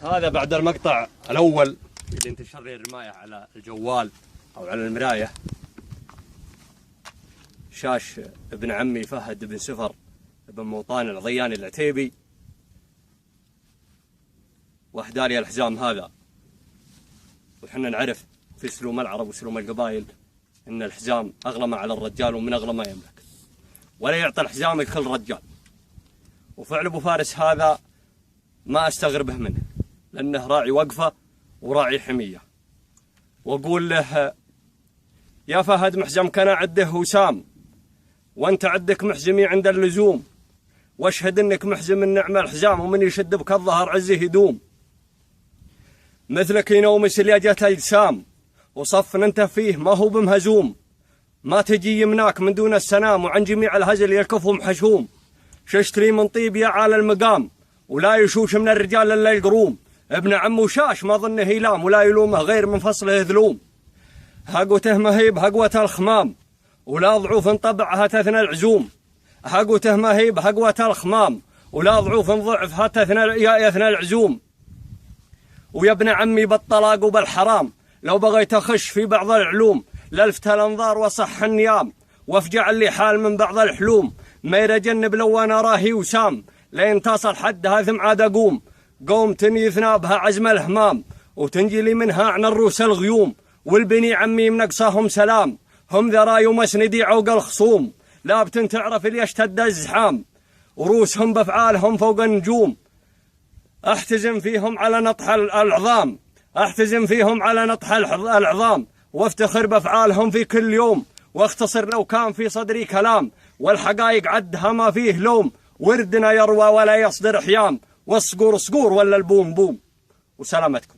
هذا بعد المقطع الأول اللي انتشر لي الرماية على الجوال أو على المراية. شاش ابن عمي فهد بن سفر بن موطان العضياني العتيبي، واهدالي الحزام هذا. وحنا نعرف في سلوم العرب وسلوم القبائل ان الحزام اغلى ما على الرجال ومن اغلى ما يملك، ولا يعطي الحزام لكل رجال. وفعل ابو فارس هذا ما استغربه منه، لانه راعي وقفه وراعي حميه. واقول له يا فهد محزم كان عده وسام، وانت عدك محزمي عند اللزوم، واشهد انك محزم النعمه الحزام، ومن يشد بك الظهر عزه يدوم. مثلك ينومس اليجة الاجسام، وصف انت فيه ما هو بمهزوم. ما تجي يمناك من دون السنام، وعن جميع الهزل يكفهم حشوم. ششتري من طيب يا على المقام، ولا يشوش من الرجال الا القروم. ابن عمه شاش ما ظنه يلام، ولا يلومه غير من فصله ذلوم. هقوته مهيب هقوة الخمام، ولا ضعوف طبعها تثنى العزوم. هقوته مهيب هقوة الخمام، ولا ضعوف ضعفها يثنى العزوم. ويا ابن عمي بالطلاق وبالحرام، لو بغيت اخش في بعض العلوم، للفت الانظار وصح النيام، وافجع اللي حال من بعض الحلوم. ما يرجنب لو انا راهي وسام، لين تصل حدها ثم عاد اقوم. قوم تني ثنابها عزم الهمام، وتنجلي منها عن الروس الغيوم. والبني عمي منقصهم سلام، هم ذراي ومسندي عوق الخصوم. لابتن تعرف اللي يشتد الزحام، وروسهم بافعالهم فوق النجوم. احتزم فيهم على نطح العظام، احتزم فيهم على نطح العظام، وافتخر بافعالهم في كل يوم. واختصر لو كان في صدري كلام، والحقائق عدها ما فيه لوم. وردنا يروى ولا يصدر حيام، والصقور صقور ولا البوم بوم. وسلامتكم.